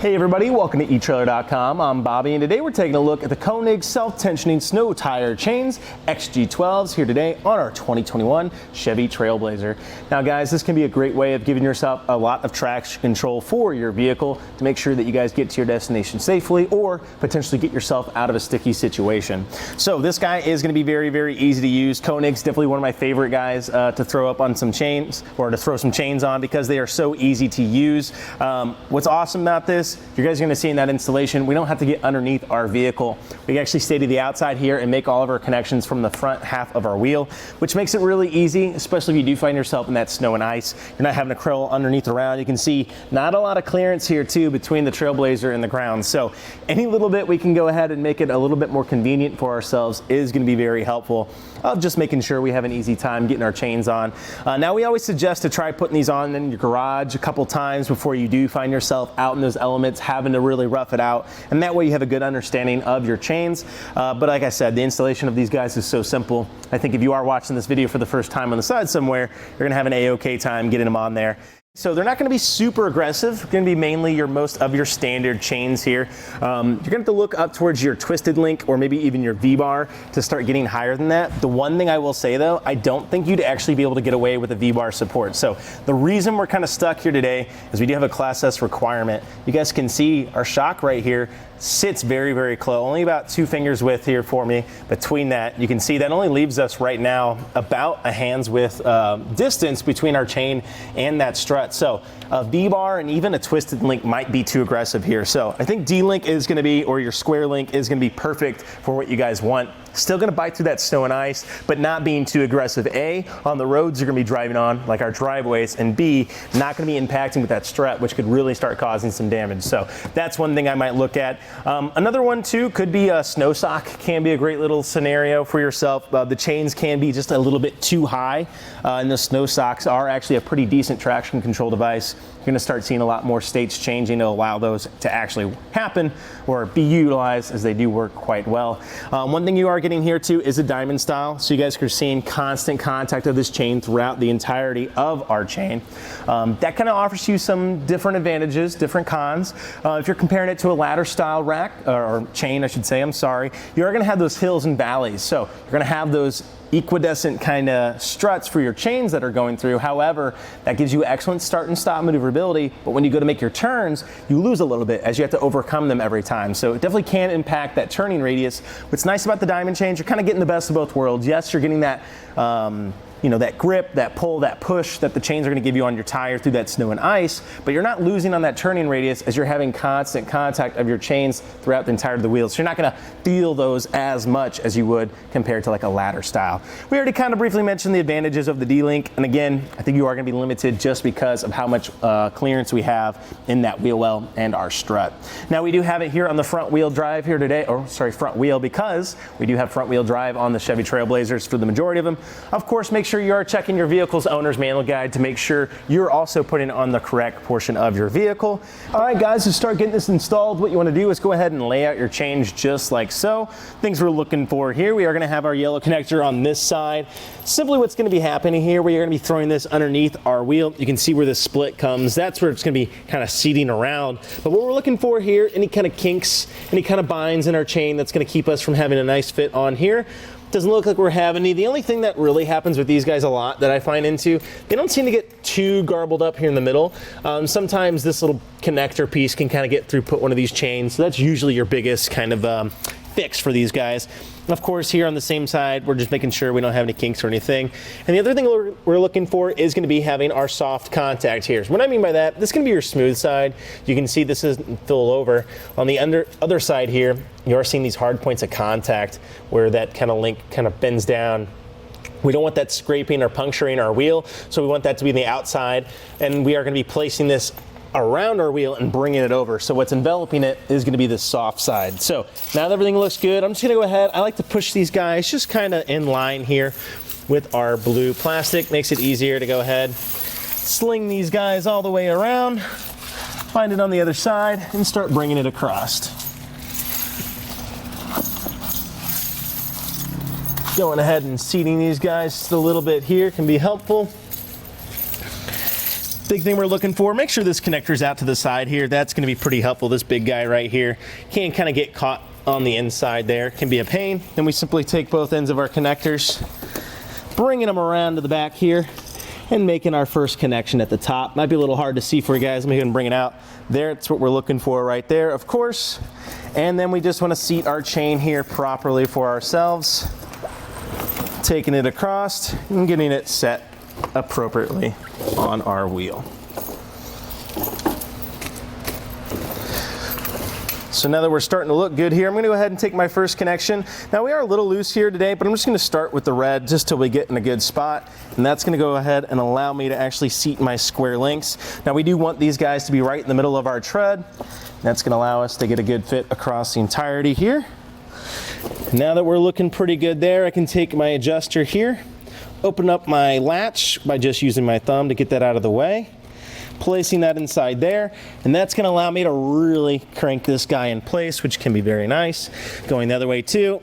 Hey everybody, welcome to etrailer.com. I'm Bobby, and today we're taking a look at the Konig self-tensioning snow tire chains XG12s here today on our 2021 Chevy TrailBlazer. Now guys, this can be a great way of giving yourself a lot of traction control for your vehicle to make sure that you guys get to your destination safely or potentially get yourself out of a sticky situation. So this guy is going to be very, very easy to use. Konig's definitely one of my favorite guys to throw up on some chains or to throw some chains on because they are so easy to use. What's awesome about this, you guys are going to see in that installation, we don't have to get underneath our vehicle. We can actually stay to the outside here and make all of our connections from the front half of our wheel, which makes it really easy, especially if you do find yourself in that snow and ice. You're not having to crawl underneath around. You can see not a lot of clearance here too between the TrailBlazer and the ground. So any little bit we can go ahead and make it a little bit more convenient for ourselves is going to be very helpful of just making sure we have an easy time getting our chains on. Now we always suggest to try putting these on in your garage a couple times before you do find yourself out in those elements having to really rough it out, and that way you have a good understanding of your chains. But like I said, the installation of these guys is so simple. I think if you are watching this video for the first time on the side somewhere, you're gonna have an A-OK time getting them on there. So they're not going to be super aggressive. They're going to be mainly most of your standard chains here. You're going to have to look up towards your twisted link or maybe even your V-bar to start getting higher than that. The one thing I will say though, I don't think you'd actually be able to get away with a V-bar support. So the reason we're kind of stuck here today is we do have a Class S requirement. You guys can see our shock right here sits very, very close, only about 2 fingers width here for me. Between that, you can see that only leaves us right now about a hand's width distance between our chain and that strut. So a V-bar and even a twisted link might be too aggressive here. So I think D-link is going to be, or your square link is going to be perfect for what you guys want. Still going to bite through that snow and ice, but not being too aggressive. A, on the roads you're going to be driving on, like our driveways, and B, not going to be impacting with that strut, which could really start causing some damage. So that's one thing I might look at. Another one too could be a snow sock. Can be a great little scenario for yourself. The chains can be just a little bit too high, and the snow socks are actually a pretty decent traction control device. You're going to start seeing a lot more states changing to allow those to actually happen or be utilized, as they do work quite well. One thing you are getting here too is a diamond style, so you guys are seeing constant contact of this chain throughout the entirety of our chain. That kind of offers you some different advantages, different cons. If you're comparing it to a ladder style rack, or chain I should say, I'm sorry, you are going to have those hills and valleys, so you're going to have those equidistant kind of struts for your chains that are going through. However, that gives you excellent start and stop maneuverability, but when you go to make your turns, you lose a little bit as you have to overcome them every time. So it definitely can impact that turning radius. What's nice about the diamond chains, you're kind of getting the best of both worlds. Yes, you're getting that you know, that grip, that pull, that push that the chains are going to give you on your tire through that snow and ice, but you're not losing on that turning radius as you're having constant contact of your chains throughout the entirety of the wheel. So you're not going to feel those as much as you would compared to like a ladder style. We already kind of briefly mentioned the advantages of the D-link, and again, I think you are going to be limited just because of how much clearance we have in that wheel well and our strut. Now we do have it here on the front wheel drive here today, or sorry, front wheel, because we do have front wheel drive on the Chevy TrailBlazers for the majority of them. Of course, make sure you are checking your vehicle's owner's manual guide to make sure you're also putting on the correct portion of your vehicle. All right guys, to start getting this installed, what you want to do is go ahead and lay out your chains just like so. Things we're looking for here, we are going to have our yellow connector on this side. Simply what's going to be happening here, we are going to be throwing this underneath our wheel. You can see where this split comes. That's where it's going to be kind of seating around. But what we're looking for here, any kind of kinks, any kind of binds in our chain that's going to keep us from having a nice fit on here. Doesn't look like we're having any. The only thing that really happens with these guys a lot that I find into, they don't seem to get too garbled up here in the middle. Sometimes this little connector piece can kind of get through, put one of these chains. So that's usually your biggest kind of fix for these guys. Of course, here on the same side, we're just making sure we don't have any kinks or anything. And the other thing we're looking for is going to be having our soft contact here. So what I mean by that, this is going to be your smooth side. You can see this isn't fill over. On the other side here, you are seeing these hard points of contact where that kind of link kind of bends down. We don't want that scraping or puncturing our wheel, so we want that to be on the outside. And we are going to be placing this around our wheel and bringing it over. So what's enveloping it is going to be the soft side. So now that everything looks good, I'm just going to go ahead. I like to push these guys just kind of in line here with our blue plastic. Makes it easier to go ahead, sling these guys all the way around, find it on the other side, and start bringing it across. Going ahead and seating these guys just a little bit here can be helpful. Big thing we're looking for, make sure this connector's out to the side here. That's going to be pretty helpful. This big guy right here can kind of get caught on the inside there. Can be a pain. Then we simply take both ends of our connectors, bringing them around to the back here, and making our first connection at the top. Might be a little hard to see for you guys. Let me go ahead and bring it out. There, that's what we're looking for right there, of course. And then we just want to seat our chain here properly for ourselves. Taking it across and getting it set appropriately on our wheel. So now that we're starting to look good here, I'm going to go ahead and take my first connection. Now we are a little loose here today, but I'm just going to start with the red just till we get in a good spot. And that's going to go ahead and allow me to actually seat my square links. Now we do want these guys to be right in the middle of our tread. That's going to allow us to get a good fit across the entirety here. Now that we're looking pretty good there, I can take my adjuster here, open up my latch by just using my thumb to get that out of the way, placing that inside there, and that's going to allow me to really crank this guy in place, which can be very nice. Going the other way too.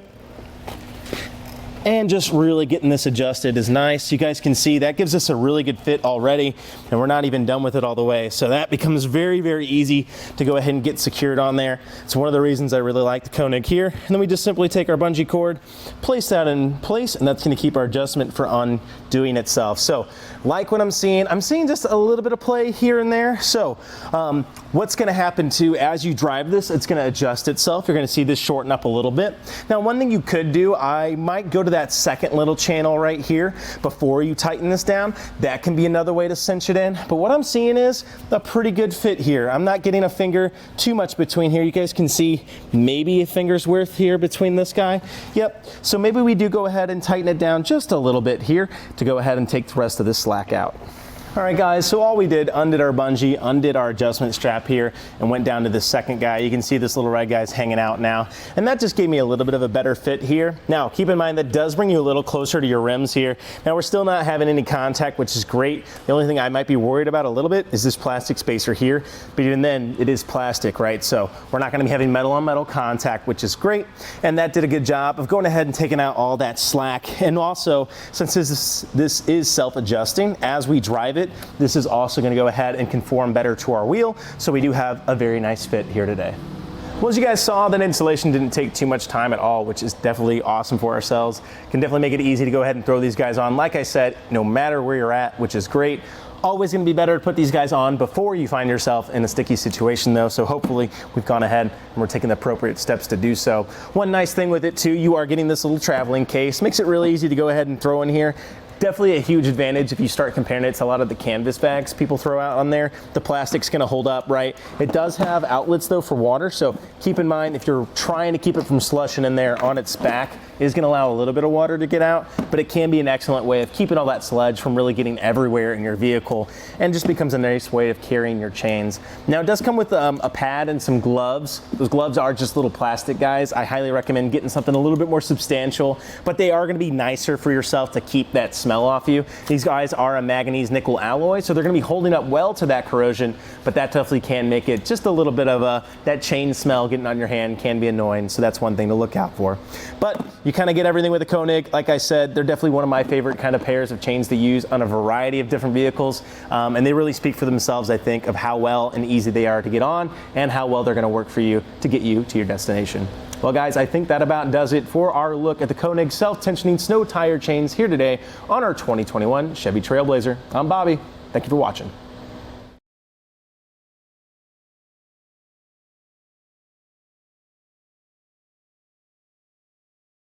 And just really getting this adjusted is nice. You guys can see that gives us a really good fit already, and we're not even done with it all the way. So that becomes very, very easy to go ahead and get secured on there. It's one of the reasons I really like the Konig here. And then we just simply take our bungee cord, place that in place, and that's going to keep our adjustment for undoing itself. So like what I'm seeing just a little bit of play here and there. So what's going to happen too, as you drive this, it's going to adjust itself. You're going to see this shorten up a little bit. Now, one thing you could do, I might go to that second little channel right here before you tighten this down. That can be another way to cinch it in. But what I'm seeing is a pretty good fit here. I'm not getting a finger too much between here. You guys can see maybe a finger's worth here between this guy. Yep. So maybe we do go ahead and tighten it down just a little bit here to go ahead and take the rest of this slack out. All right, guys, so all we did, undid our bungee, undid our adjustment strap here, and went down to the second guy. You can see this little red guy's hanging out now, and that just gave me a little bit of a better fit here. Now, keep in mind that does bring you a little closer to your rims here. Now, we're still not having any contact, which is great. The only thing I might be worried about a little bit is this plastic spacer here, but even then, it is plastic, right? So we're not gonna be having metal on metal contact, which is great, and that did a good job of going ahead and taking out all that slack. And also, since this is self-adjusting, as we drive it, this is also going to go ahead and conform better to our wheel, so we do have a very nice fit here today. Well, as you guys saw, that installation didn't take too much time at all, which is definitely awesome for ourselves. Can definitely make it easy to go ahead and throw these guys on. Like I said, no matter where you're at, which is great. Always going to be better to put these guys on before you find yourself in a sticky situation though, so hopefully we've gone ahead and we're taking the appropriate steps to do so. One nice thing with it too, you are getting this little traveling case. Makes it really easy to go ahead and throw in here. Definitely a huge advantage if you start comparing it to a lot of the canvas bags people throw out on there. The plastic's gonna hold up, right? It does have outlets though for water, so keep in mind if you're trying to keep it from slushing in there on its back, it is gonna allow a little bit of water to get out, but it can be an excellent way of keeping all that sludge from really getting everywhere in your vehicle, and just becomes a nice way of carrying your chains. Now it does come with a pad and some gloves. Those gloves are just little plastic guys. I highly recommend getting something a little bit more substantial, but they are gonna be nicer for yourself to keep that smell off you. These guys are a manganese nickel alloy, so they're going to be holding up well to that corrosion, but that definitely can make it just a little bit of that chain smell getting on your hand can be annoying, so that's one thing to look out for. But you kind of get everything with the Konig. Like I said, they're definitely one of my favorite kind of pairs of chains to use on a variety of different vehicles, and they really speak for themselves, I think, of how well and easy they are to get on and how well they're going to work for you to get you to your destination. Well, guys, I think that about does it for our look at the Konig self-tensioning snow tire chains here today on our 2021 Chevy TrailBlazer. I'm Bobby. Thank you for watching.